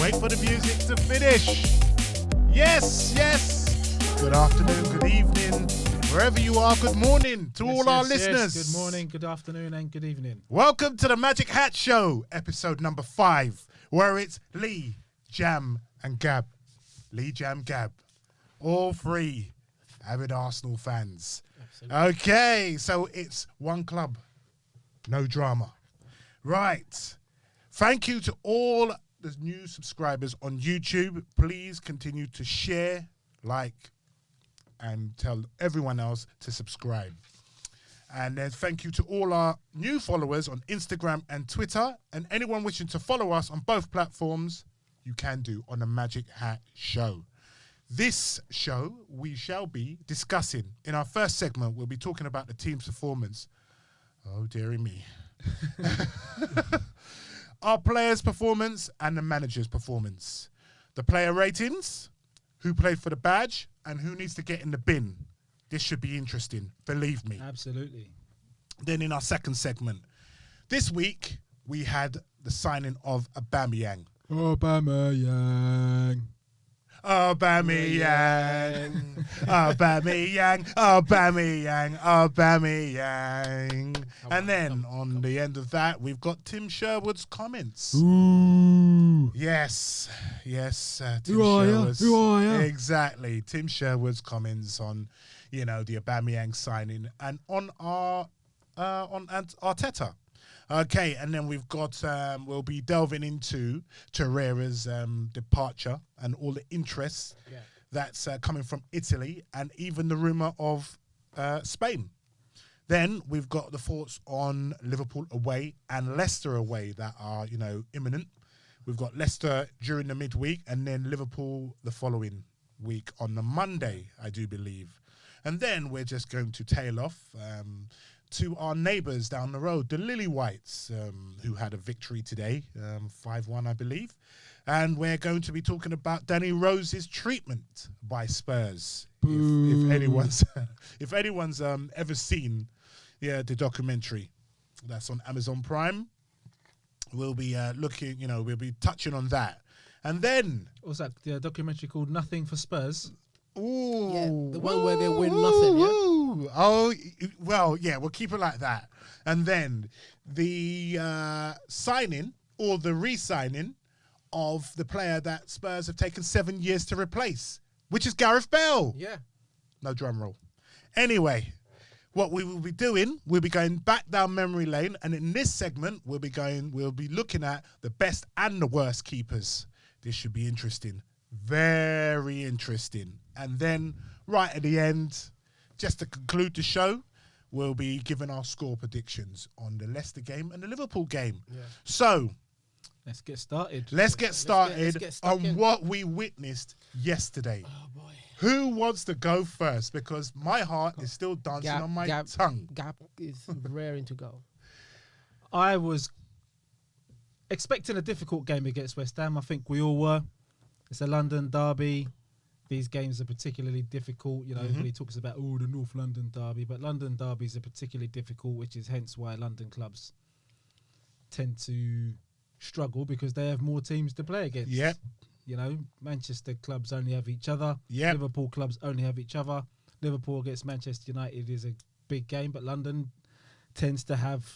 Wait for the music to finish. Yes, yes. Good afternoon, good evening, wherever you are. Good morning to all our listeners. Yes. Good morning, good afternoon, and good evening. Welcome to the Magic Hat Show, episode number 5, where it's Lee, Jam, and Gab. Lee, Jam, Gab. All three avid Arsenal fans. Absolutely. Okay, so it's one club, no drama. Right. Thank you to all the new subscribers on YouTube. Please continue to share, like, and tell everyone else to subscribe. And then thank you to all our new followers on Instagram and Twitter. And anyone wishing to follow us on both platforms, you can do on the Magic Hat Show. This show, we shall be discussing, in our first segment, we'll be talking about the team's performance. Oh, dearie me. Our players' performance and the manager's performance. The player ratings, who played for the badge, and who needs to get in the bin. This should be interesting, believe me. Absolutely. Then in our second segment, this week, we had the signing of Aubameyang. Aubameyang. Aubameyang, Aubameyang, Aubameyang, Aubameyang. And then on the end of that, we've got Tim Sherwood's comments. Ooh. Yes, Tim Who are Sherwood's. ya? Who are ya? Exactly, Tim Sherwood's comments on, the Aubameyang signing and on on Arteta. Okay, and then we've got, we'll be delving into Torreira's departure and all the interest that's coming from Italy and even the rumour of Spain. Then we've got the thoughts on Liverpool away and Leicester away that are, imminent. We've got Leicester during the midweek and then Liverpool the following week on the Monday, I do believe. And then we're just going to tail off to our neighbours down the road, the Lily Whites, who had a victory today, 5-1, I believe. And we're going to be talking about Danny Rose's treatment by Spurs. If anyone's ever seen the documentary that's on Amazon Prime, we'll be we'll be touching on that. And then... What was that? The documentary called Nothing for Spurs? Ooh, yeah, the one where they win nothing, yeah? Oh, well, yeah, we'll keep it like that. And then the signing or the re-signing of the player that Spurs have taken 7 years to replace, which is Gareth Bale. Yeah. No drum roll. Anyway, what we will be doing, we'll be going back down memory lane, and in this segment, we'll be looking at the best and the worst keepers. This should be interesting. Very interesting. And then right at the end, just to conclude the show, we'll be giving our score predictions on the Leicester game and the Liverpool game. Yeah. So let's get started. Let's get started on in. what we witnessed yesterday. Oh boy. Who wants to go first? Because my heart is still dancing on my tongue. Gab is raring to go. I was expecting a difficult game against West Ham. I think we all were. It's a London derby. These games are particularly difficult. Everybody talks about, the North London derby. But London derbies are particularly difficult, which is hence why London clubs tend to struggle because they have more teams to play against. Yep. Manchester clubs only have each other. Yep. Liverpool clubs only have each other. Liverpool against Manchester United is a big game, but London tends to have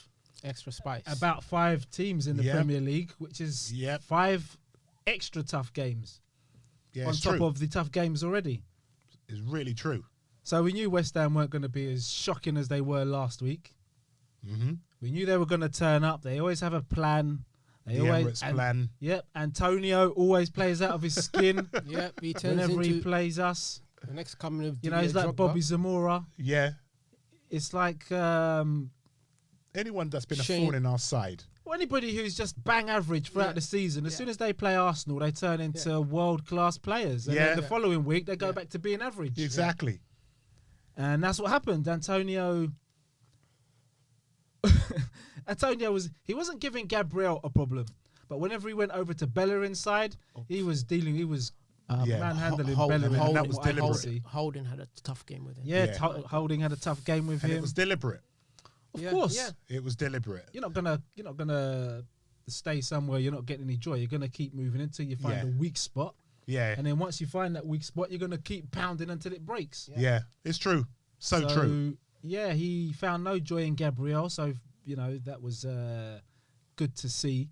extra spice. About 5 teams in the Premier League, which is 5 extra tough games. Yeah, on top of the tough games already. It's really true. So we knew West Ham weren't going to be as shocking as they were last week. Mm-hmm. We knew they were going to turn up. They always have a plan. Emirates plan. Yep. Antonio always plays out of his skin. Yep. He turns whenever into he plays us. The next coming of he's like Drogba. Bobby Zamora. Yeah. It's like anyone that's been a thorn in our side. Well, anybody who's just bang average throughout the season, as soon as they play Arsenal, they turn into world-class players. And then the following week, they go back to being average. Exactly. And that's what happened. Antonio wasn't giving Gabriel a problem. But whenever he went over to Bellerin's side, he was manhandling Bellerin. And that was deliberate. Holding had a tough game with him. Holding had a tough game with him. It was deliberate. Of course. Yeah. It was deliberate. You're not gonna stay somewhere you're not getting any joy. You're going to keep moving until you find Yeah. a weak spot. Yeah. And then once you find that weak spot, you're going to keep pounding until it breaks. Yeah. It's true. So true. Yeah, he found no joy in Gabriel. So, you know, that was good to see.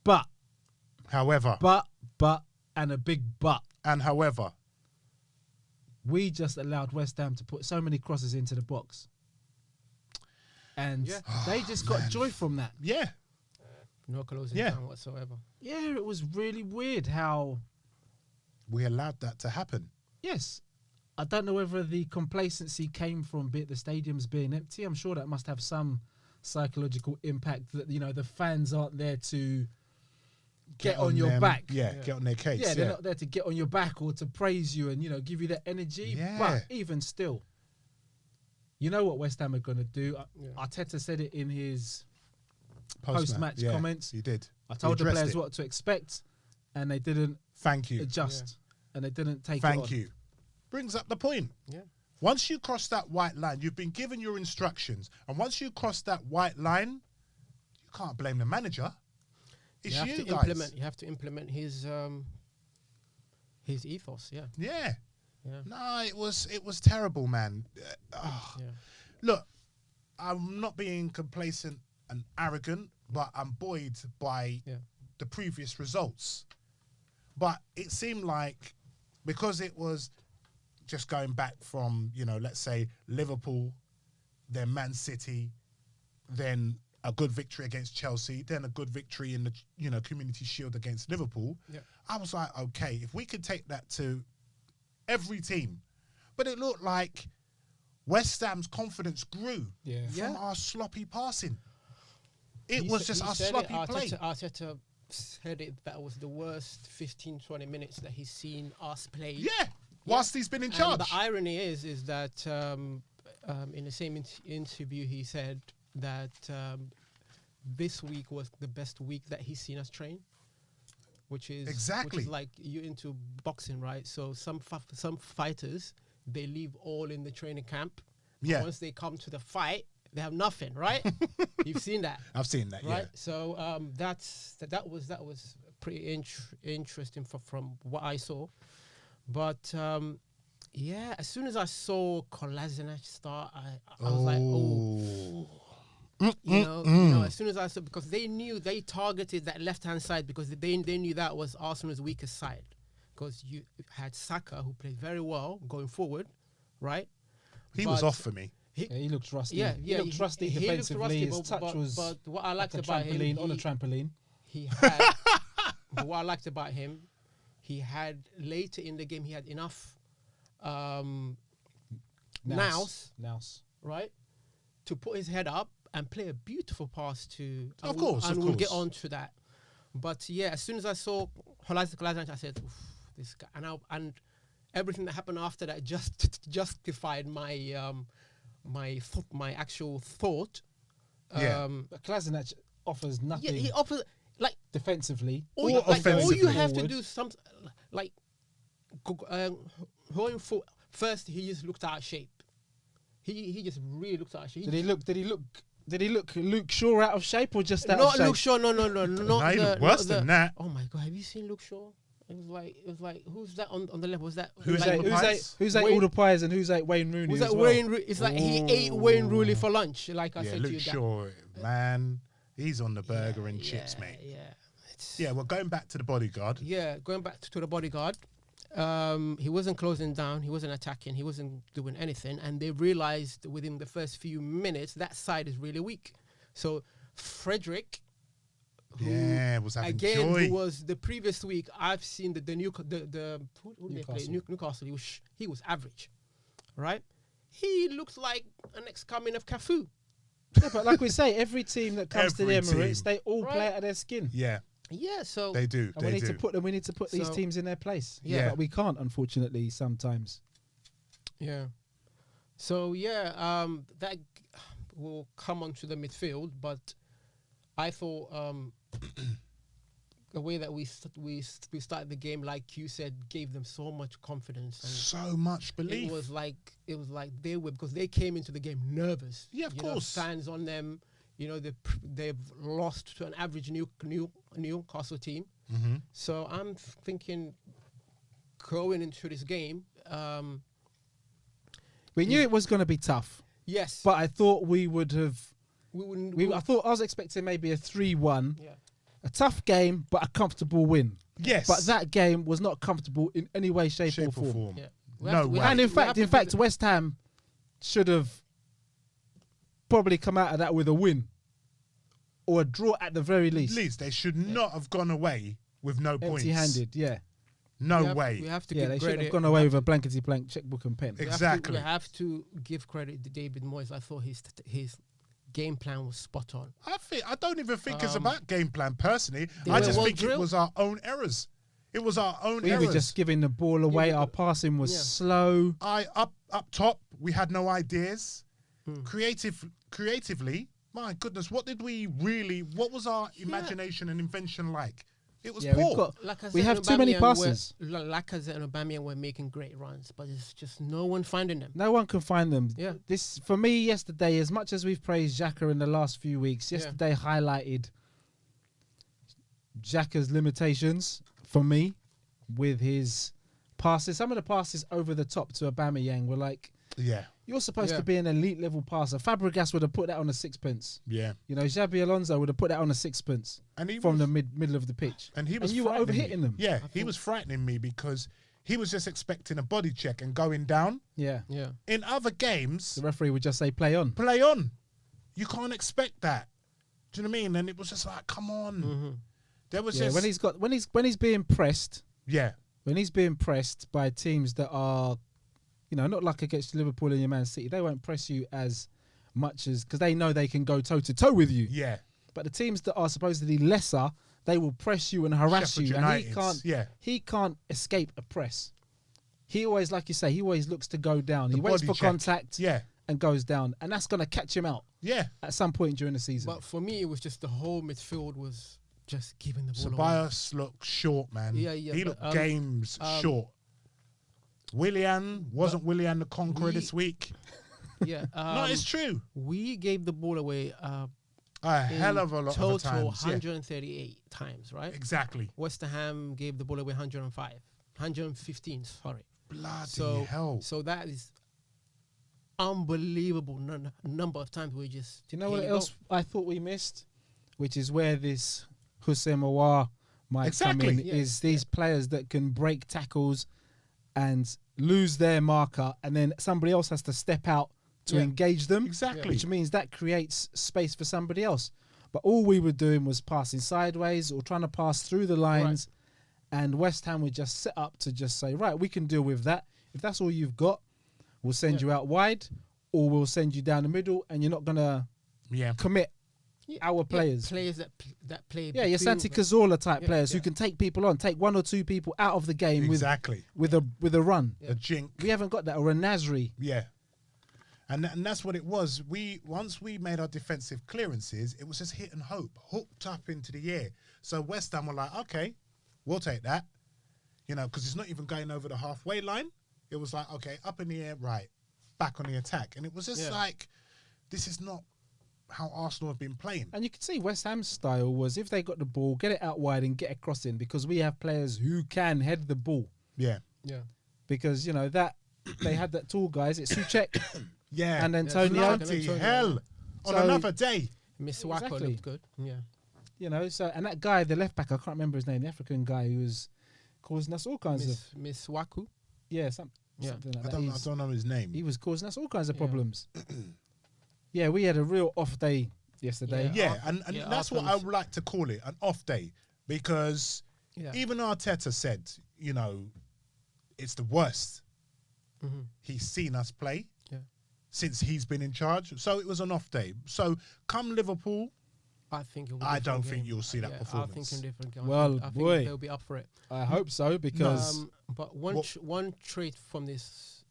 But, However, and a big but. and however, We just allowed West Ham to put so many crosses into the box. And they just got joy from that. yeah. No closing Yeah. down whatsoever. Yeah, it was really weird how... We allowed that to happen. Yes. I don't know whether the complacency came from the stadiums being empty. I'm sure that must have some psychological impact that, you know, the fans aren't there to get on your them. back. Yeah, get on their case. Yeah, they're not there to get on your back or to praise you and, you know, give you that energy. Yeah. But even still, you know what West Ham are going to do? Yeah. Arteta said it in his Post-match, post-match yeah, comments. He did. I He told the addressed players it. what to expect, and they didn't Thank you. adjust. And they didn't take it on. Thank you. Brings up the point. Yeah. Once you cross that white line, you've been given your instructions. And once you cross that white line, you can't blame the manager. It's You have you to guys. implement. You have to implement his ethos. Yeah. Yeah. Yeah. No, it was terrible, man. Yeah. Look, I'm not being complacent and arrogant, but I'm buoyed by Yeah. the previous results. But it seemed like because it was just going back from, you know, let's say Liverpool, then Man City, then a good victory against Chelsea, then a good victory in the, you know, Community Shield against Liverpool. Yeah. I was like, okay, if we could take that to every team. But it looked like West Ham's confidence grew Yeah. from Yeah. our sloppy passing. It He was sa- just he our said sloppy it, play. Arteta said it, that was the worst 15, 20 minutes that he's seen us play. Yeah, whilst he's been in And charge. the irony is that in the same interview he said that this week was the best week that he's seen us train, which is Exactly. which is like you're into boxing, right? So some fighters, they leave all in the training camp. But Yeah. once they come to the fight, they have nothing, right? You've seen that. I've seen that, Right, yeah. so that was pretty interesting from what I saw, but yeah, as soon as I saw Kolasinac start, I was like, oh, you know, as soon as I saw, because they knew they targeted that left hand side because they knew that was Arsenal's weakest side, because you had Saka who played very well going forward, right? He was But off for me. Yeah, he looked rusty. Yeah, he yeah, looked rusty he looked defensively. rusty, His touch was but what I liked like a about trampoline him, on a trampoline. he had. But what I liked about him, he had later in the game he had enough nous, right, to put his head up and play a beautiful pass to. Of and course, and of we'll get course. on to that. But yeah, as soon as I saw Kolasinac, I said, "Oof, this guy," and everything that happened after that just justified my my actual thought. Yeah. But Kolasinac offers Yeah, nothing he offers like defensively. all Or you, like, all you offensively. have to Forward. do some like going for first. He just looked out of shape. He just really looked out of shape. Did he look Luke Shaw out of shape or just out Not of shape? Luke Shaw. No, not No, he the, looked worse not than the- that. Oh my god, have you seen Luke Shaw? It was like who's that on the left? Was that Who's like, that? Who's ate Wayne- all the pies and who's ate Wayne Rooney Was as that well? Wayne? It's like he ate Wayne Rooney for lunch. Like I Yeah, said to you, Luke that. Shaw, man, he's on the burger and chips, yeah, mate. Yeah, it's- Yeah, well, going back to the bodyguard. Yeah, going back to the bodyguard, he wasn't closing down, he wasn't attacking, he wasn't doing anything, and they realized within the first few minutes that side is really weak. So Frederick, who Was having again, joy. who was the previous week, I've seen who did they play? Newcastle. Newcastle. He was average, right? He looks like an next coming of Cafu. Yeah, but like we say, every team that comes to the Every Emirates, team. they all play Right. out of their skin. Yeah, Yeah, so they do. And we They need do. to put these So- teams in their place. Yeah. But we can't, unfortunately, sometimes. yeah. So yeah, that will come onto the midfield, but I thought the way that we started the game, like you said, gave them so much confidence. And So much belief. it was like they were, because they came into the game nervous. Yeah, of You know, course. fans on them. they've lost to an average Newcastle team. Mm-hmm. So I'm thinking going into this game, We knew it was going to be tough, yes, but I thought we would have. we wouldn't. I was expecting maybe a 3-1, Yeah. a tough game, but a comfortable win. Yes. But that game was not comfortable in any way, shape or form. Yeah. No way. And in we have fact, to give West Ham should have probably come out of that with a win or a draw at the very At least. least they should not have gone away with no points. Empty-handed, yeah. No way. We have to Yeah, give they should credit. have gone away with a blankety-blank checkbook and pen. Exactly. We have to give credit to David Moyes. I thought his game plan was spot on. I don't even think it's about game plan personally. They I were just well think it drilled. was our own errors. It was our own We errors. were just giving the ball away. Our passing was slow. Up top, we had no ideas. Hmm. Creatively, my goodness, what was our imagination and invention like? It was Yeah, poor. We have too many passes. Lacazette and Aubameyang were making great runs, but it's just no one finding them. No one can find them. Yeah. This, for me, yesterday, as much as we've praised Xhaka in the last few weeks, Yeah. yesterday highlighted Xhaka's limitations for me with his passes. Some of the passes over the top to Aubameyang were like, Yeah, you're supposed Yeah. to be an elite level passer. Fabregas would have put that on a sixpence. yeah. You know, Xabi Alonso would have put that on a sixpence And he from was, the middle of the pitch. and he was you were frightening overhitting me. them. Yeah, he was frightening me because he was just expecting a body check and going down. Yeah. Yeah. In other games, The referee would just say, play on. play on. You can't expect that. Do you know what I mean? And it was just like, come on. Mm-hmm. There was Yeah, just when he's being pressed, yeah, when he's being pressed by teams that are, you know, not like against Liverpool and your Man City, they won't press you as much as, because they know they can go toe to toe with you. yeah. But the teams that are supposedly lesser, they will press you and harass Sheffield you, and United's, yeah. he can't escape a press. He always, like you say, he always looks to go down. The He waits body for check. contact Yeah, and goes down, and that's going to catch him out yeah. at some point during the season. But for me, it was just the whole midfield was just giving the ball away. Ceballos looked short, man. Yeah, yeah, He but, looked games short. Wasn't Willian the Conqueror this week? Yeah. No, it's true. We gave the ball away A in hell of a lot total of times. Yeah, 138 times, right? exactly. West Ham gave the ball away 115, sorry. Bloody hell. So that is unbelievable number of times we just. Do you know here what you go. else I thought we missed? Which is where this Hussein Mawar might come in, Yeah, is these players that can break tackles and lose their marker, and then somebody else has to step out to Yeah. engage them, Exactly. which means that creates space for somebody else. But all we were doing was passing sideways or trying to pass through the lines, and West Ham would just set up to just say, right, we can deal with that. If that's all you've got, we'll send you out wide, or we'll send you down the middle, and you're not going to Yeah. commit our players. Players that play. Yeah, your between Santi them. Cazorla type Yeah, players who yeah. can take people on, take one or two people out of the game Exactly. with a run. A jink. We haven't got that, or a Nasri. Yeah. And that's what it was. Once we made our defensive clearances, it was just hit and hope, hooked up into the air. So West Ham were like, okay, we'll take that. You know, because it's not even going over the halfway line. It was like, okay, up in the air, right, back on the attack. And it was just like, this is not how Arsenal have been playing. And you could see West Ham's style was if they got the ball, get it out wide and get a cross in, because we have players who can head the ball. Yeah. Yeah. Because, you know, that they had that tall guys. It's Suchek Yeah. and Antonio. Bloody hell. On So- another day. Miss Wacko Exactly. looked good. Yeah. You know, so, and that guy, the left back, I can't remember his name, the African guy who was causing us all kinds of, Miss Waku. yeah, Yeah. something like I that. don't know his name. He was causing us all kinds of Yeah. problems. Yeah, we had a real off day yesterday. Yeah, and Yeah, that's what I Arsenal's- would like to call it, an off day. Because Yeah. even Arteta said, you know, it's the worst Mm-hmm. he's seen us play Yeah. since he's been in charge. So it was an off day. So come Liverpool, I think. I don't think you'll see that I performance. think a different game. Well, I think boy. they'll be up for it. I hope so, because But one What- one trait from this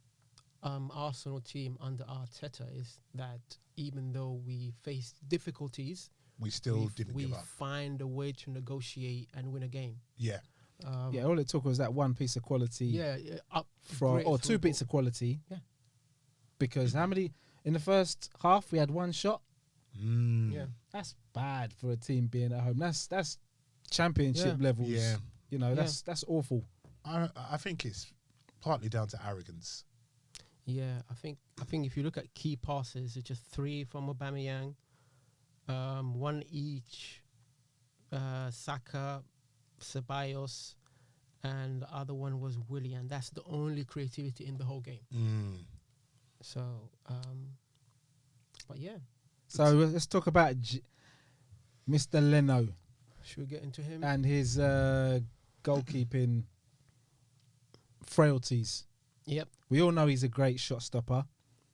Arsenal team under Arteta is that even though we face difficulties, we still didn't we give up. find a way to negotiate and win a game. Yeah. yeah, all it took was that one piece of quality Yeah, from, or two bits of quality. Yeah. Because how many in the first half we had one shot, Yeah. That's bad for a team being at home. That's championship levels. Yeah. You know, that's awful. I think it's partly down to arrogance. Yeah, I think if you look at key passes, it's just 3 from Aubameyang, 1 each, Saka, Ceballos, and the other one was Willian. That's the only creativity in the whole game. So, but yeah. So let's talk about Mr. Leno Should we get into him? and his goalkeeping frailties. Yep. We all know he's a great shot stopper.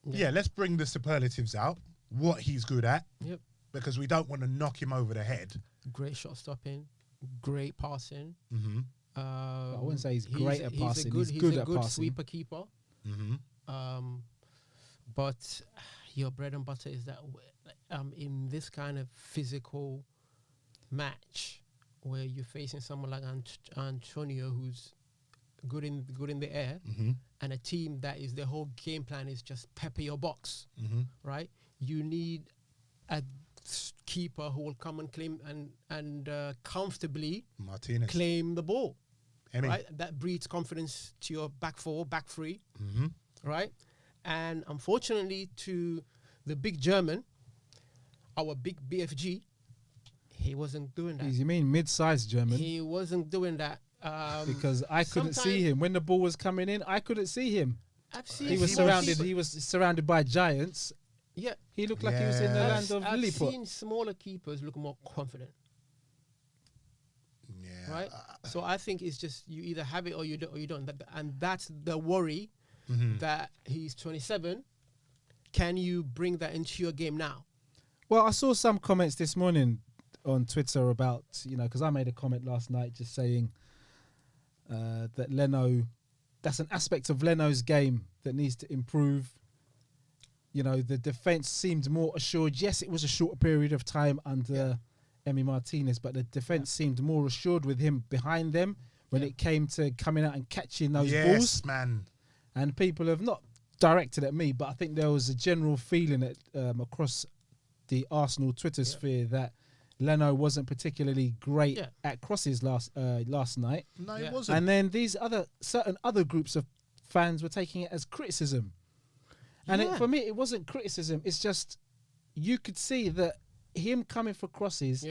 Yeah, let's bring the superlatives out. What he's good at. Yep. Because we don't want to knock him over the head. Great shot stopping, great passing. Mm-hmm. I wouldn't say he's great at passing. He's He's good a at good passing. sweeper keeper. Mm-hmm. But your bread and butter is that in this kind of physical match where you're facing someone like Antonio, who's good in the air, and a team that is their whole game plan is just pepper your box, right? You need a keeper who will come and claim and comfortably Martinez. claim the ball, Emmy. right? That breeds confidence to your back four, back three, right? And unfortunately, to the big German, our big BFG, he wasn't doing that. You mean mid-sized German? He wasn't doing that. Because I couldn't see him when the ball was coming in. I couldn't see him. I've seen He was surrounded by giants. Yeah, He looked like he was in the land of I've Lilliput. seen smaller keepers look more confident, Yeah. right? So I think it's just you either have it or you don't. And that's the worry that he's 27. Can you bring that into your game now? Well, I saw some comments this morning on Twitter about, because I made a comment last night just saying that Leno, that's an aspect of Leno's game that needs to improve. The defence seemed more assured. Yes, it was a shorter period of time under Emi Martinez, but the defence seemed more assured with him behind them when it came to coming out and catching those balls. Yes, man. And people have not directed at me, but I think there was a general feeling across the Arsenal Twitter sphere that Leno wasn't particularly great at crosses last night. No, it wasn't. And then certain other groups of fans were taking it as criticism. And for me, it wasn't criticism. It's just you could see that him coming for crosses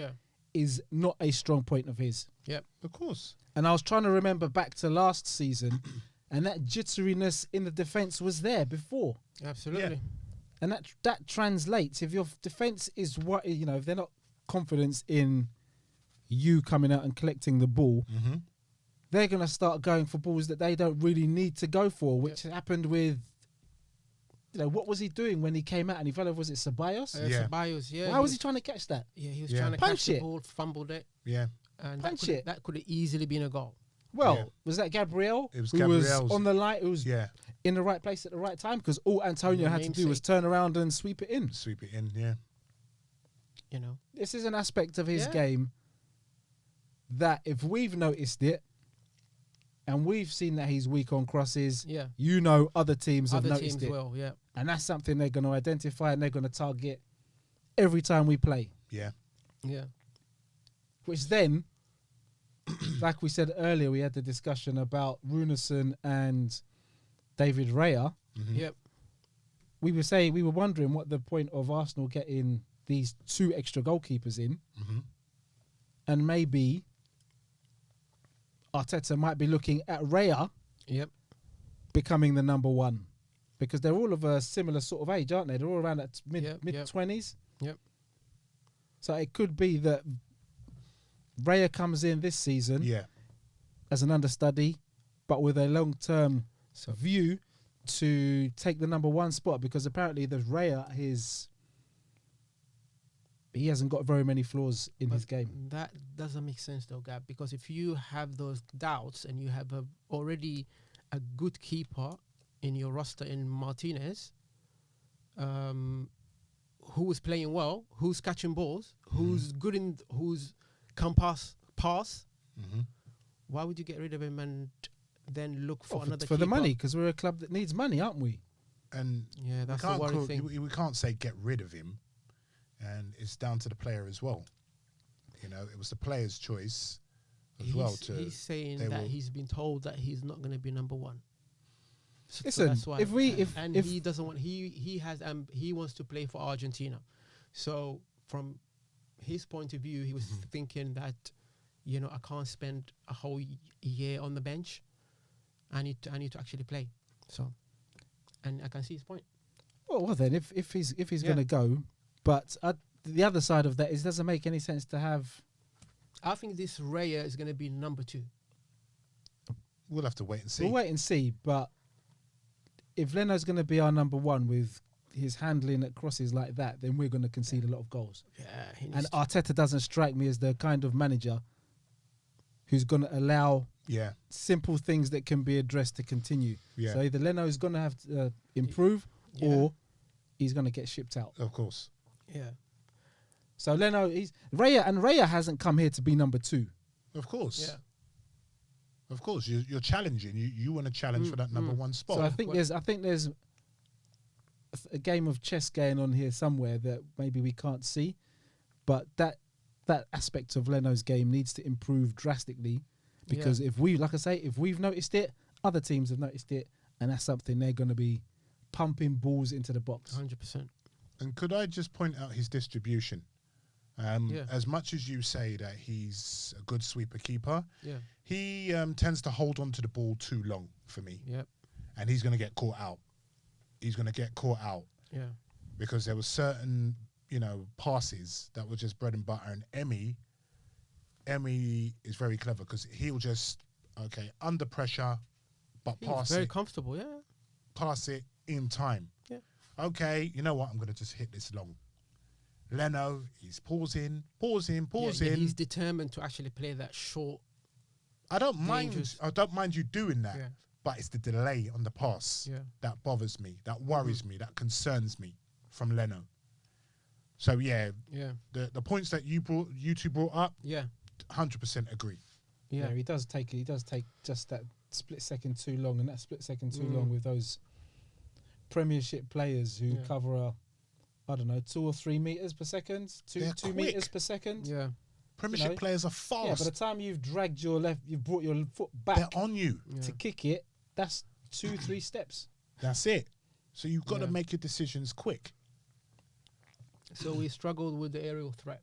is not a strong point of his. Yep, Of course. And I was trying to remember back to last season, and that jitteriness in the defence was there before. absolutely. And that translates. If your defence is if they're not confident in you coming out and collecting the ball, they're going to start going for balls that they don't really need to go for, which happened with, what was he doing when he came out and he fell over? Was it Ceballos? Ceballos, Why was he trying to catch that? Yeah, he was Yeah. trying to Punch catch the it. ball, fumbled it, Yeah. and Punch that it. could have easily been a goal. Well, was that Gabriel? It was who was Gabriel's. on the line, who was Yeah. in the right place at the right time, because all Antonio had to do was turn around and sweep it in. Sweep it in, yeah. This is an aspect of his Yeah. game that if we've noticed it and we've seen that he's weak on crosses, Yeah. other teams have Other noticed teams it. will, yeah. And that's something they're going to identify and they're going to target every time we play. Yeah. Yeah. Which then, like we said earlier, we had the discussion about Runarsson and David Raya. Yep. We were wondering what the point of Arsenal getting these 2 extra goalkeepers in. And maybe Arteta might be looking at Raya becoming the number 1. Because they're all of a similar sort of age, aren't they? They're all around that mid-20s. Yep. So it could be that Raya comes in this season as an understudy, but with a long-term view to take the number 1 spot, because apparently the Raya he hasn't got very many flaws in his game. That doesn't make sense though, Gab, because if you have those doubts and you have already a good keeper in your roster in Martinez, who is playing well, who's catching balls, who's good who's can pass, why would you get rid of him and then look for another for the keeper? money? Because we're a club that needs money, aren't we? And Yeah, that's the worry thing. we can't say get rid of him. and it's down to the player as well. You know, it was the player's choice as well. He's saying that he's been told that he's not going to be number one. So Listen, that's why, if he doesn't want, he wants to play for Argentina. So from his point of view, he was thinking that, you know, I can't spend a whole year on the bench. I need to actually play. So, and I can see his point. well then, if he's going to go, but the other side of that is, it doesn't make any sense to have. I think this Raya is going to be number 2. We'll have to wait and see. We'll wait and see, but if Leno's going to be our number 1 with his handling at crosses like that, then we're going to concede a lot of goals. Yeah, and Arteta doesn't strike me as the kind of manager who's going to allow simple things that can be addressed to continue. Yeah. So either Leno's going to have to improve, or he's going to get shipped out. Of course. Yeah. So Leno, Raya hasn't come here to be number 2. Of course. Yeah. Of course, you're challenging. You want to challenge for that number 1 spot. So I think there's a game of chess going on here somewhere that maybe we can't see, but that aspect of Leno's game needs to improve drastically, because if we've noticed it, other teams have noticed it, and that's something they're going to be pumping balls into the box. 100%. And could I just point out his distribution? As much as you say that he's a good sweeper keeper, he tends to hold on to the ball too long for me. Yep. And he's going to get caught out. Yeah. Because there were certain, passes that were just bread and butter. And Emmy is very clever, because he'll just, under pressure, but He's very comfortable, pass it in time. Yeah. Okay, you know what? I'm going to just hit this long. Leno, he's pausing. Yeah, he's determined to actually play that short. I don't mind you doing that, but it's the delay on the pass that bothers me, that worries me, that concerns me from Leno. So the points that you two brought up, 100% agree. Yeah, he does take just that split second too long, and that split second too long with those Premiership players who cover 2 or 3 meters per second, 2 meters per second. Yeah. Premiership players are fast. Yeah, by the time you've brought your foot back, they're on you to kick it. That's 2-3 steps. That's it. So you've got to make your decisions quick. So we struggled with the aerial threat,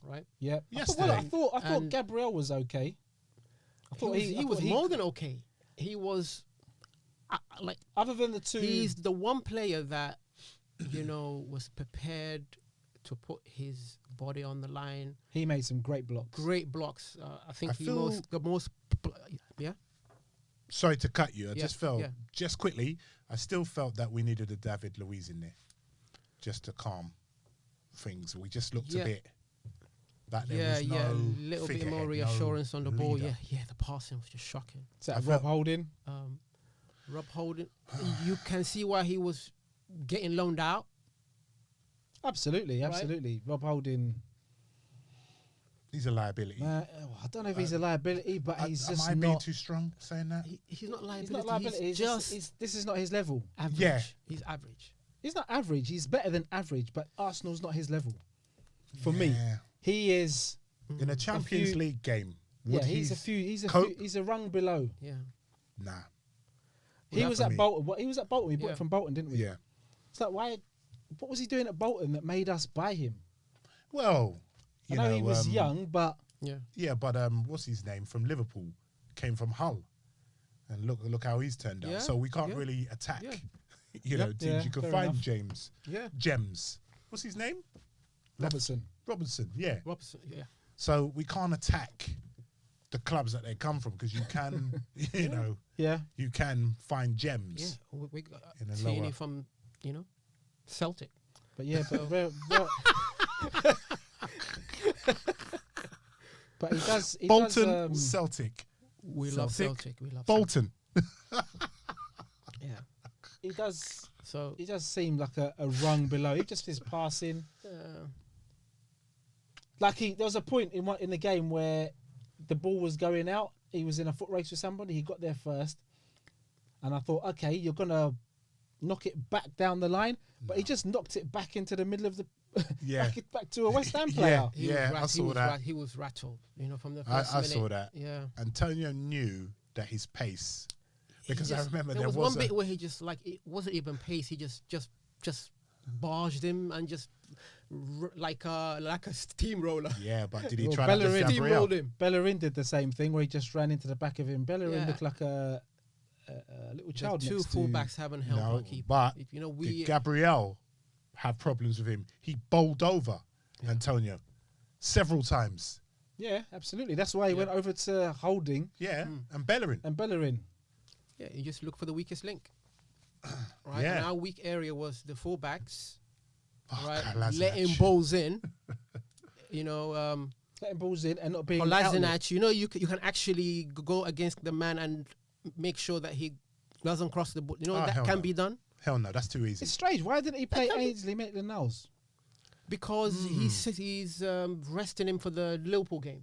right? Yeah. Yesterday. I thought Gabriel was okay. I thought he was more than okay. He was other than the 2. He's the one player that was prepared to put his body on the line. He made some great blocks. I think the most. Sorry to cut you. I just felt, just quickly, I still felt that we needed a David Luiz in there, just to calm things. We just looked a bit. That there was no a little bit more reassurance on the ball. leader. Yeah. The passing was just shocking. Is that Rob Holding? Rob Holding. You can see why he was getting loaned out. Absolutely. Rob Holding. He's a liability. I don't know if he's a liability, but he's just not. Am I being too strong saying that? He's not liability. He's not liability. This is not his level. Average. Yeah. He's average. He's not average. He's better than average, but Arsenal's not his level. For me, he is in a Champions League game. He's a rung below. Yeah. Nah. He was at Bolton. He was at Bolton. We bought it from Bolton, didn't we? Yeah. So what was he doing at Bolton that made us buy him? Well, I know he was young, but yeah, but what's his name from Liverpool? Came from Hull, and look how he's turned out. So we can't really attack. Teams. You can find enough. gems. What's his name? Robertson. Yeah. Robertson. Yeah. So we can't attack the clubs that they come from, because you can, you can find gems. Yeah, we got in a Tierney lower from, Celtic. But but he does. Bolton, Celtic. We love Celtic. We love Bolton. Yeah. He does. So he does seem like a rung below. He just his passing. There was a point in the game where the ball was going out. He was in a foot race with somebody. He got there first, and I thought, okay, you're gonna knock it back down the line, but he just knocked it back into the middle of Yeah. back to a West Ham player. Yeah. I saw that. He was rattled, from the first I minute. saw that. Yeah. Antonio knew that his pace, because I remember there was one bit where he just it wasn't even pace. He just barged him and just like a steamroller. Yeah, but did he Well, try that to Bellerin Gabriel? steamrolled him. Bellerin did the same thing where he just ran into the back of him. Bellerin Yeah. looked like a little child. The two next to- fullbacks haven't helped No, our keeper. but we did Gabriel have problems with him? He bowled over Antonio several times. Yeah, absolutely. That's why he went over to Holding Yeah, and Bellerin. and Bellerin. Yeah, you just look for the weakest link. Right. Yeah. And our weak area was the fullbacks. Oh, Right. Kolasinac. Letting balls in. Letting balls in and not being Kolasinac, you can actually go against the man and make sure that he doesn't cross the ball. That hell can no. be done Hell no, that's too easy. It's strange. Why didn't he play Ainsley Maitland-Niles? because he's resting him for the Liverpool game.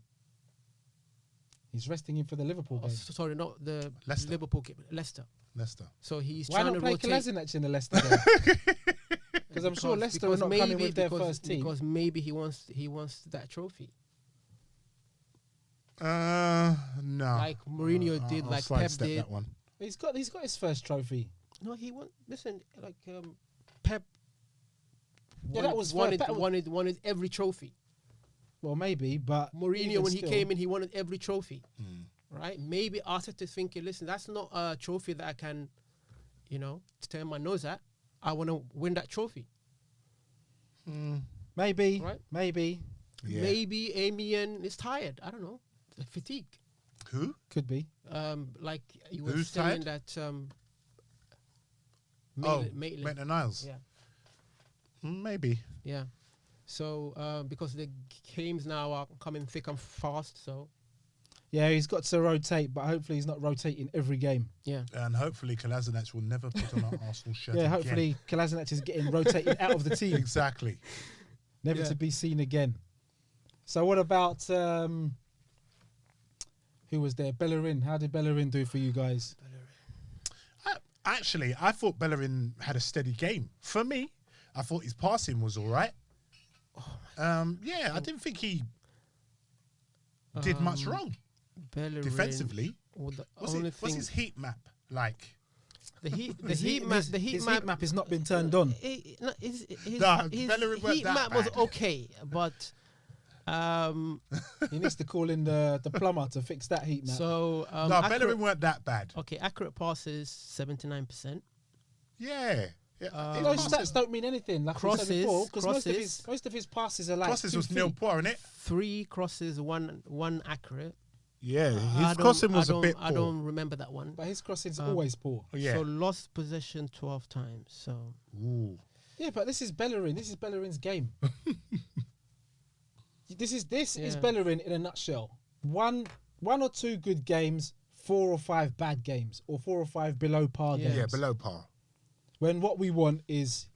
He's resting him for the Liverpool Oh, game. sorry, not the Leicester. Liverpool game. Leicester. Leicester. So he's Why trying not to play rotate. Kolasinac in the Leicester game? Because I'm sure Leicester are not coming with their first team. Because maybe he wants that trophy, No. like Mourinho did, I'll like Pep sidestep did. that one. He's got his first trophy. No, he won. Listen, like Pep. Yeah, that was wanted every trophy. Well, maybe, but Mourinho, even when he still- came in, he wanted every trophy. Right? Maybe Arteta's thinking, listen, that's not a trophy that I can, turn my nose at. I want to win that trophy. maybe, Right? maybe Yeah. Maybe Amian is tired. I don't know. Fatigue. Who? could be. Like you were Who's saying tired? that. Maitland. Maitland-Niles. Yeah. Maybe. Yeah. So because the games now are coming thick and fast, so Yeah, he's got to rotate, but hopefully he's not rotating every game. yeah. And hopefully Kolasinac will never put on an Arsenal shirt Yeah, again. hopefully Kolasinac is getting rotated out of the team, Exactly. never Yeah. to be seen again. So what about who was there? Bellerin. How did Bellerin do for you guys? Actually, I thought Bellerin had a steady game. For me, I thought his passing was all right. Yeah, I didn't think he did much wrong Bellerin, defensively. well, the What's only thing, his heat map like? the heat His map map has not been turned on. His Nah, Bellerin weren't heat that map was bad. okay, but He needs to call in the plumber to fix that heat map. so No, Bellerin weren't that bad. okay, accurate passes 79%. Yeah. His Those passes- stats don't mean anything. Like we said before, because Crosses. most of his passes are like crosses 2 was feet. nil poor, innit? 3 crosses, one accurate. Yeah, I his don't- crossing I was a don't- bit I poor. don't remember that one. But his crossing's always poor. Yeah. So lost possession 12 times. So Ooh. Yeah, but this is Bellerin. This is Bellerin's game. This is Yeah. Bellerin in a nutshell. One or two good games, 4 or 5 bad games, or 4 or 5 below par Yeah. games. Yeah, below par. When what we want is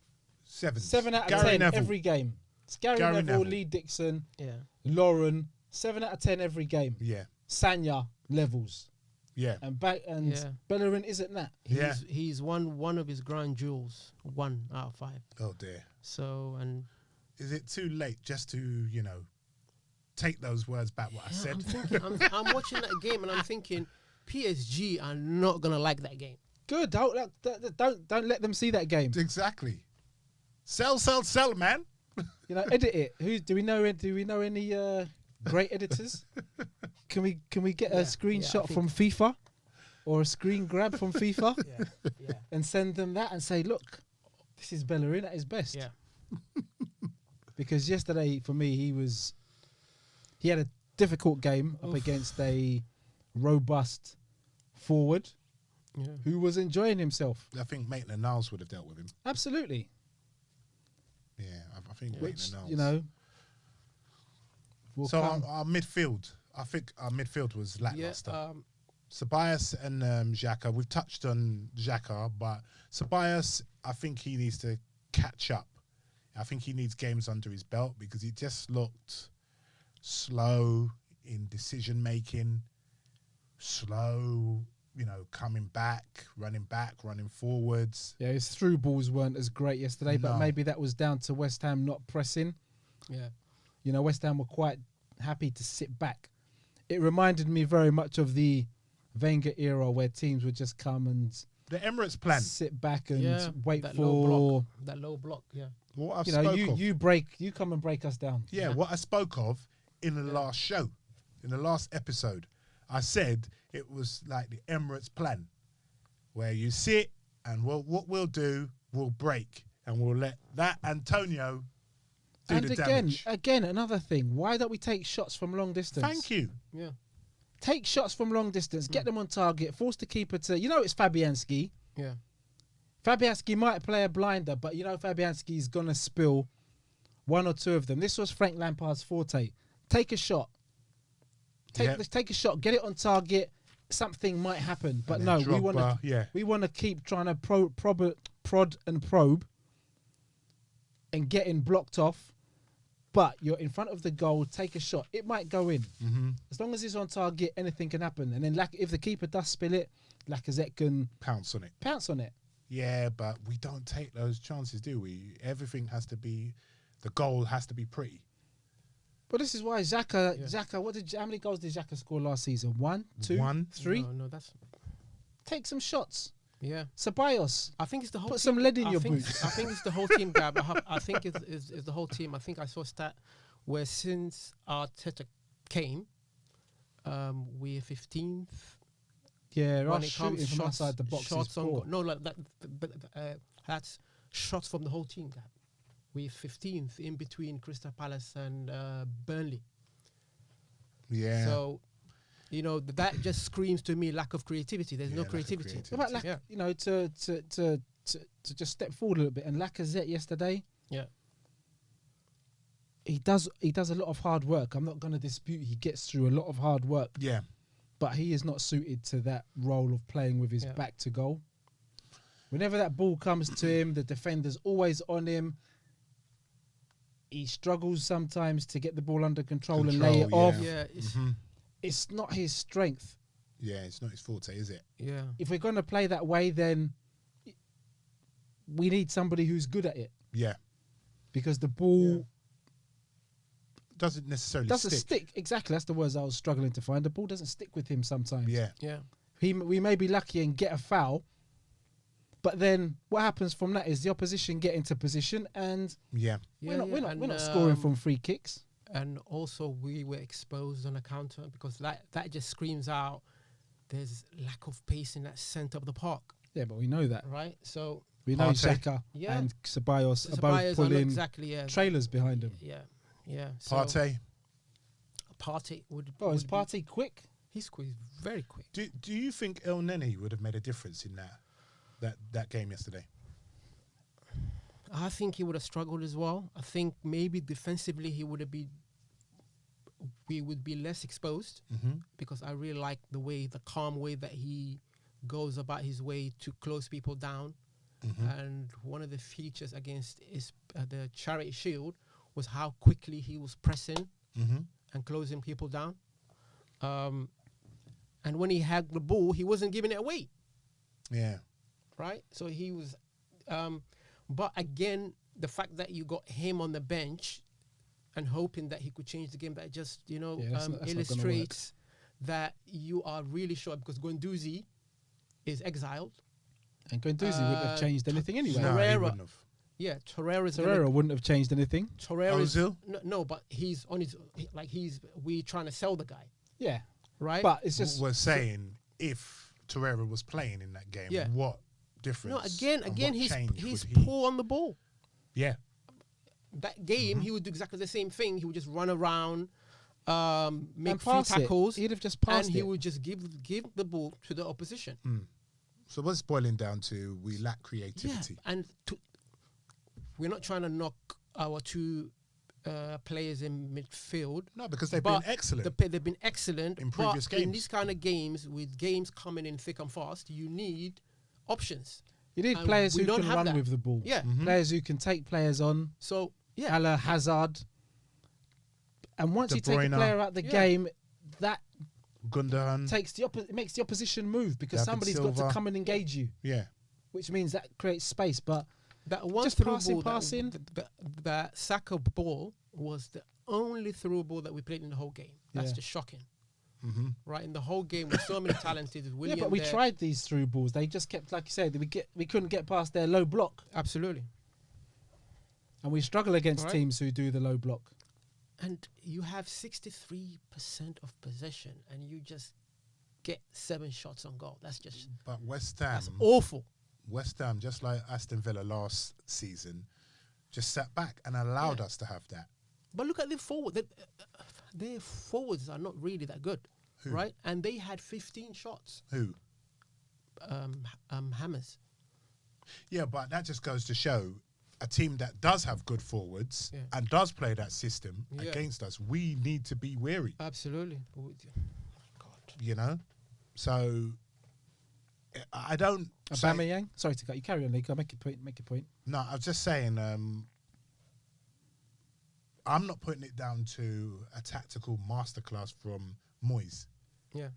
7 out of Gary 10 Neville. every game. It's Gary Neville, Neville. Lee Dixon, yeah, Lauren, 7 out of 10 every game. Yeah, Sanya levels. yeah. And Yeah. Bellerin isn't that. Yeah. he's one of his ground jewels, 1 out of 5. Oh dear. So and Is it too late just to, take those words back what I yeah, said? I'm thinking, I'm watching that game and I'm thinking, PSG are not gonna like that game. Good. Don't let them see that game. Exactly. Sell, man. Edit it. Do we know any great editors? Can we get a screenshot think- from FIFA or a screen grab from FIFA Yeah, and send them that and say, look, this is Bellerin at his best. yeah. Because yesterday for me he had a difficult game up Oof. against a robust forward Yeah. who was enjoying himself. I think Maitland-Niles would have dealt with him. Absolutely. Yeah, I think Which, Maitland-Niles. will So come. our midfield, I think our midfield was Yeah, lackluster. Ceballos and Xhaka, we've touched on Xhaka, but Ceballos, I think he needs to catch up. I think he needs games under his belt because he just looked slow in decision making, slow, coming back, running forwards. Yeah, his through balls weren't as great yesterday, but No. maybe that was down to West Ham not pressing. Yeah. West Ham were quite happy to sit back. It reminded me very much of the Wenger era where teams would just come and The Emirates plan. sit back and Yeah, wait that for low block. Yeah. What I've you spoke of. you come and break us down. Yeah, what I spoke of in the last show, in the last episode, I said it was like the Emirates plan, where you sit and what we'll do, we'll break and we'll let that Antonio do And the damage. again, another thing. Why don't we take shots from long distance? Thank you. Yeah. Take shots from long distance. Get them on target. Force the keeper to. It's Fabianski. Yeah. Fabianski might play a blinder, but Fabianski's gonna spill one or two of them. This was Frank Lampard's forte. Take a shot. Take a shot. Get it on target. Something might happen, but And no, then we want to keep trying to prod and probe, and getting blocked off. But you're in front of the goal. Take a shot. It might go in. Mm-hmm. As long as it's on target, anything can happen. And then, if the keeper does spill it, Lacazette can Pounce on it. pounce on it. Yeah, but we don't take those chances, do we? Everything has to be, the goal has to be pretty. But this is why Xhaka, how many goals did Xhaka score last season? 1, 2, One. 3? No, that's. Take some shots. Yeah. Ceballos, I think it's the whole. put team. some lead in I your think, boots. I think it's the whole team, Gab. I think it's the whole team. I think I saw a stat where since Arteta came, we're 15th. Yeah, when our it shooting comes from outside the box shots is on poor. goal. No, like that. But that's shots from the whole team, Gab. We're 15th in between Crystal Palace and Burnley. Yeah. So, that just screams to me lack of creativity. There's no lack of creativity. creativity. What about Yeah. to just step forward a little bit, and Lacazette yesterday, Yeah. he does a lot of hard work. I'm not going to dispute he gets through a lot of hard work, Yeah. but he is not suited to that role of playing with his Yeah. back to goal. Whenever that ball comes to him, the defender's always on him. He struggles sometimes to get the ball under control and lay it off. Yeah. It's, Mhm. It's not his strength. Yeah, it's not his forte, is it? yeah. If we're going to play that way, then we need somebody who's good at it, Yeah. because the ball Doesn't necessarily doesn't stick. Exactly, that's the words I was struggling to find. The ball doesn't stick with him sometimes. Yeah. Yeah. We may be lucky and get a foul, but then what happens from that is the opposition get into position, and Yeah. we're not And, scoring from free kicks. And also, we were exposed on a counter because that just screams out there's lack of pace in that centre of the park, Yeah, but we know that. right? So, We know Partey. Xhaka Yeah. and Ceballos are Ceballos both are not pulling exactly, yeah. trailers behind them. Yeah, yeah. So Partey. Partey would. Oh, is would be- Partey quick? He's quick, very quick. Do you think El Neni would have made a difference in that game yesterday? I think he would have struggled as well. I think maybe defensively we would be less exposed Mm-hmm. because I really like the calm way that he goes about his way to close people down. Mm-hmm. And one of the features against the Charity Shield was how quickly he was pressing Mm-hmm. and closing people down. And when he had the ball, he wasn't giving it away, Yeah. right? So he was. But again, the fact that you got him on the bench and hoping that he could change the game, that just Yeah, that's not gonna work. illustrates that you are really sure, because Guendouzi is exiled. And Guendouzi wouldn't have changed anything anyway. No, he Torreira. wouldn't have. Yeah, Torreira's Torreira wouldn't have changed anything. Torreira's Ozil? no, but he's on his we trying to sell the guy, Yeah, right? but it's just We're saying if Torreira was playing in that game, Yeah. what difference? no, again, and he's what change he's would he- poor on the ball. Yeah. That game, he would do exactly the same thing. He would just run around, make and few pass tackles, it. He'd have just and passed he it. would just give the ball to the opposition. So what's boiling down to? We lack creativity. Yeah, and we're not trying to knock our two players in midfield. No, because they've but been excellent. They've been excellent In previous but in games. these kind of games, with games coming in thick and fast, you need options. You need and players we who don't can have run that. with the ball. Yeah. Players who can take players on, So a la Hazard. And once De you take a Bruyne. player out the Yeah. game, that Gundogan. it makes the opposition move because David somebody's got Silva. to come and engage you, Yeah. which means that creates space. But That one just through passing, ball, passing. that Saka ball was the only through ball that we played in the whole game. That's Yeah. just shocking. Mm-hmm. Right, in the whole game, with so many talented yeah, William. but we there. tried these through balls. They just kept, like you said, we couldn't get past their low block, Absolutely. and we struggle against Right. teams who do the low block. And you have 63% of possession, and you just get 7 shots on goal. That's just But West that's Ham, awful. just like Aston Villa last season, just sat back and allowed Yeah. us to have that. But look at their forward. Their forwards are not really that good, Who? right? And they had 15 shots. Who? Hammers. Yeah, but that just goes to show a team that does have good forwards Yeah. and does play that system Yeah. against us, we need to be wary, Absolutely. God. you know? So I don't say, Aubameyang. Sorry to cut you. Carry on, Lee. Go make your point. Make your point. no, I was just saying I'm not putting it down to a tactical masterclass from Moyes. Yeah.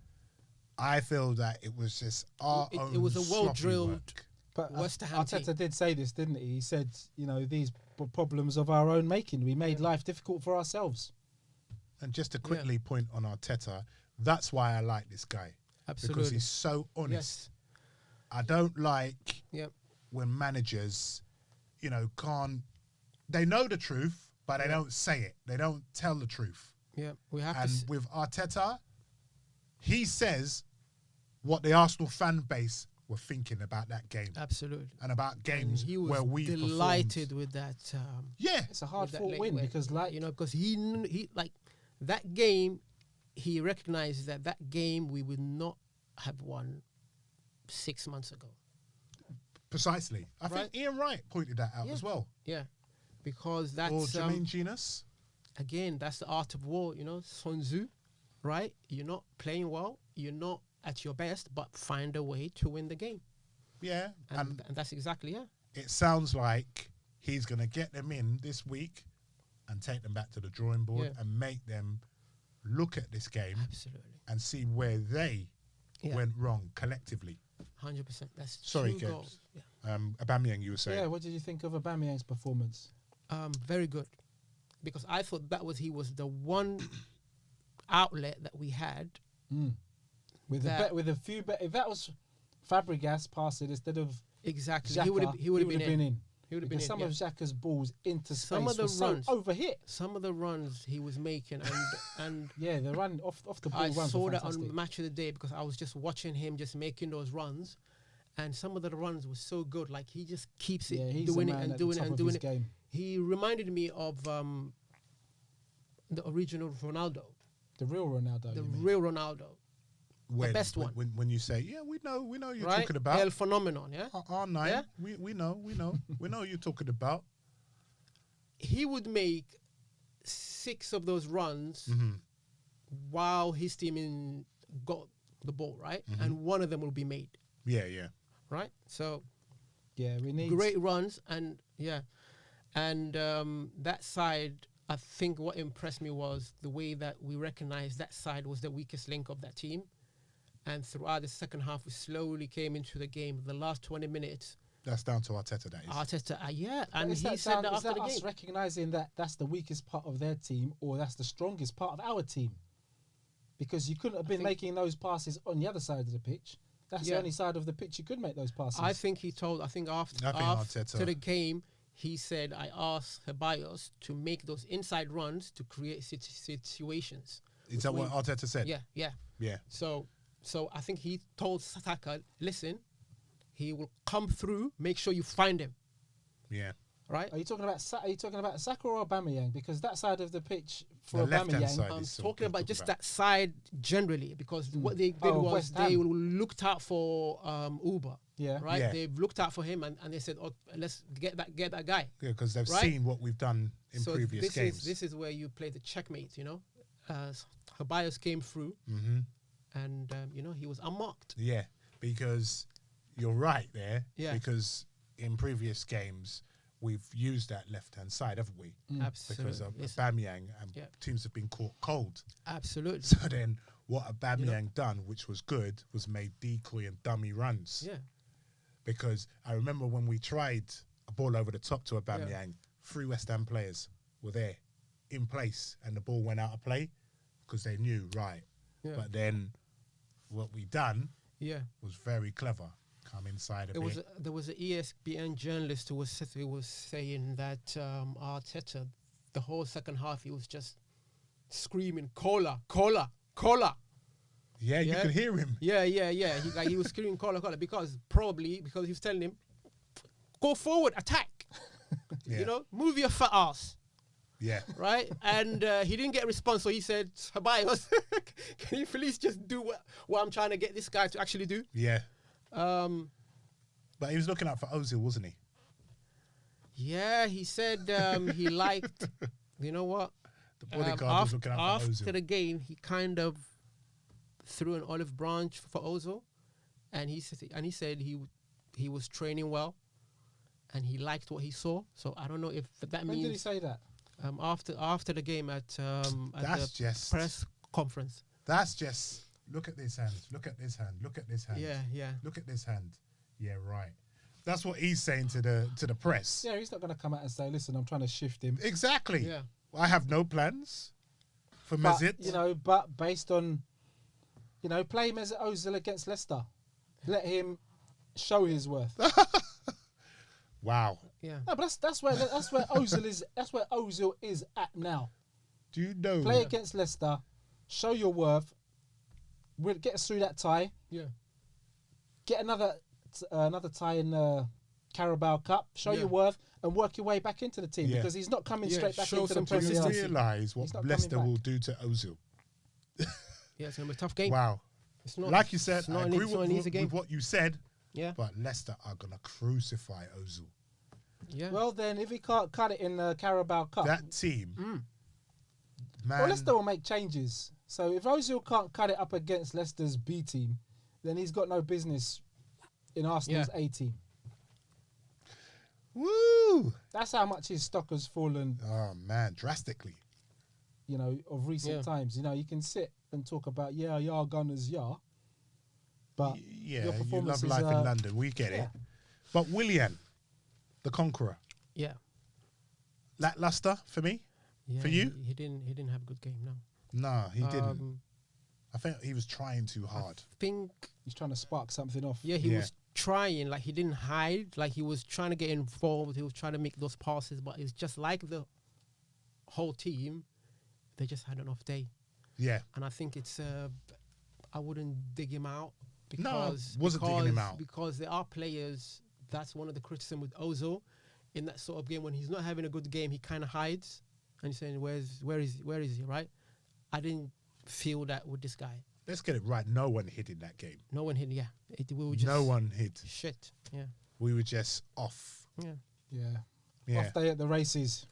I feel that it was just our It own was a sloppy well-drilled work. But West Ham Arteta team. did say this, didn't he? He said, these problems of our own making. We made life difficult for ourselves. And just to quickly point on Arteta, that's why I like this guy. Because Absolutely. he's so honest. Yes. I don't like Yep. when managers, can't. They know the truth, but they don't say it. They don't tell the truth. Yeah. We have And to. with Arteta, he says what the Arsenal fan base were thinking about that game Absolutely. and about And games he was where we delighted performed. with that. Yeah, It's a hard with that fought late win win, because, because he like that game. He recognized that game we would not have won 6 months ago. precisely. I Right. think Ian Wright pointed that out Yeah. as well. Yeah, because Or that's Jermaine Genus. again that's the art of war. Sun Tzu, right? You're not playing well. You're not at your best, but find a way to win the game. Yeah, And that's exactly it sounds like he's going to get them in this week and take them back to the drawing board Yeah. and make them look at this game absolutely and see where they Yeah. went wrong collectively. 100%. That's Sorry, 2 Gibbs. goals. Yeah. Aubameyang, you were saying. yeah, what did you think of Aubameyang's performance? Very good, because I thought he was the one outlet that we had. With That- with a few if that was Fabregas passing instead of Exactly, Xhaka, he would have been in. He would have been Because in, some yeah. of Xhaka's balls into space Some of the were so runs- overhit. Some of the runs he was making, and Yeah, the run off the ball I runs saw were that fantastic. on Match of the Day because I was just watching him just making those runs, and some of the runs were so good. Like he just keeps it Yeah, he's doing a it man and at doing the it top and of doing his it. game. He reminded me of the original Ronaldo, The real Ronaldo. the you mean. real Ronaldo, best one. When you say, yeah, we know you're right? talking about. El Phenomenon, yeah. R9, Yeah? we know we know you're talking about. He would make 6 of those runs Mm-hmm. while his team got the ball, right? Mm-hmm. And one of them will be made, Yeah, yeah. right? So Yeah, we need great runs and that side. I think what impressed me was the way that we recognized that side was the weakest link of that team, and throughout the second half we slowly came into the game. The last 20 minutes, That's down to Arteta, that is. Arteta, and Is he that said down- that is after that the us game. recognizing that that's the weakest part of their team, or that's the strongest part of our team? Because you couldn't have been think- making those passes on the other side of the pitch. That's the Yeah. only side of the pitch you could make those passes. I think he told. I think after Arteta. the game, he said, "I asked Ceballos to make those inside runs to create situations." Is that what Arteta said? Yeah, yeah. Yeah. So I think he told Saka, "Listen, he will come through. Make sure you find him." Yeah. Right? Are you talking about Saka or Aubameyang? Because that side of the pitch for The left-hand Aubameyang, side. I'm is so talking good about to just talk that side generally, because what they did Oh, was West they Ham. looked out for Uber. yeah, Right? Yeah. They've looked out for him and they said, "Oh, let's get that guy." Yeah, because they've Right? seen what we've done in So previous this games. this is where you play the checkmate, Ceballos came through, Mm-hmm. and he was unmarked. Yeah, because you're right there. Yeah. Because in previous games, we've used that left-hand side, haven't we? Absolutely. Because of Yes. Aubameyang and Yeah. teams have been caught cold. Absolutely. So then what Aubameyang done, which was good, was made decoy and dummy runs. Yeah. Because I remember when we tried a ball over the top to Aubameyang, 3 West Ham players were there in place and the ball went out of play because they knew, right. Yeah. But then what we done Yeah. was very clever. Come inside a bit. There was an ESPN journalist who was saying that Arteta, the whole second half, he was just screaming, "Cola, cola, cola." Yeah, you could hear him. Yeah. He was screaming, "Cola, cola," because he was telling him, "Go forward, attack." Yeah. You know, move your fat ass. Yeah. Right? And he didn't get a response, so he said, "Habayos, can you please just do what I'm trying to get this guy to actually do?" Yeah. But he was looking out for Ozil, wasn't he? Yeah, he said he liked, you know what? The bodyguard was looking out for Ozil. After the game, he kind of threw an olive branch for Ozil, and he said he was training well, and he liked what he saw. So I don't know if that When means. did he say that? After the game at the just press conference. That's just look at this hand, look at this hand, look at this hand. Yeah. Look at this hand. Yeah, right. That's what he's saying to the press. Yeah, he's not going to come out and say, "Listen, I'm trying to shift him." Exactly. Yeah. I have no plans for But, Mesut. but based on, play Mesut Ozil against Leicester, let him show his worth. Wow. Yeah. No, but that's where Ozil is. That's where Ozil is at now. Do you know? Play against Leicester, show your worth. We'll get us through that tie. Yeah. Get another tie in the Carabao Cup. Show your worth and work your way back into the team because he's not coming straight back show into the some Do Premier you League. realise He's what not Leicester coming will back. do to Ozil? Yeah, it's gonna be a tough game. Wow. It's not Like you said, it's not I an- agree it's not an easy game. with what you said, Yeah. but Leicester are going to crucify Ozil. Yeah. Well, then, if he can't cut it in the Carabao Cup, That team, man. well, Leicester will make changes. So if Ozil can't cut it up against Leicester's B team, then he's got no business in Arsenal's A team. Woo! That's how much his stock has fallen, Oh, man, drastically. of recent times. You can sit and talk about, Gunners, but Yeah, your you performance love is, life in London. We get yeah. it. But Willian, the Conqueror, Yeah. lackluster for me. Yeah. For you? He didn't have a good game. No. No, he didn't. I think he was trying too hard. I think. he's trying to spark something off. Yeah, he was trying. Like, he didn't hide. Like, he was trying to get involved. He was trying to make those passes, but it's just like the whole team. They just had an off day, Yeah. and I think it's. I wouldn't dig him out No, I because wasn't digging him out. because there are players. That's one of the criticism with Ozil, in that sort of game when he's not having a good game, he kind of hides, and you're saying, where is he? Right? I didn't feel that with this guy. Let's get it right. No one hit in that game. No one hit. Yeah, we were just No one hit. shit. Yeah, We were just off. yeah. Yeah. Yeah. Off day at the races.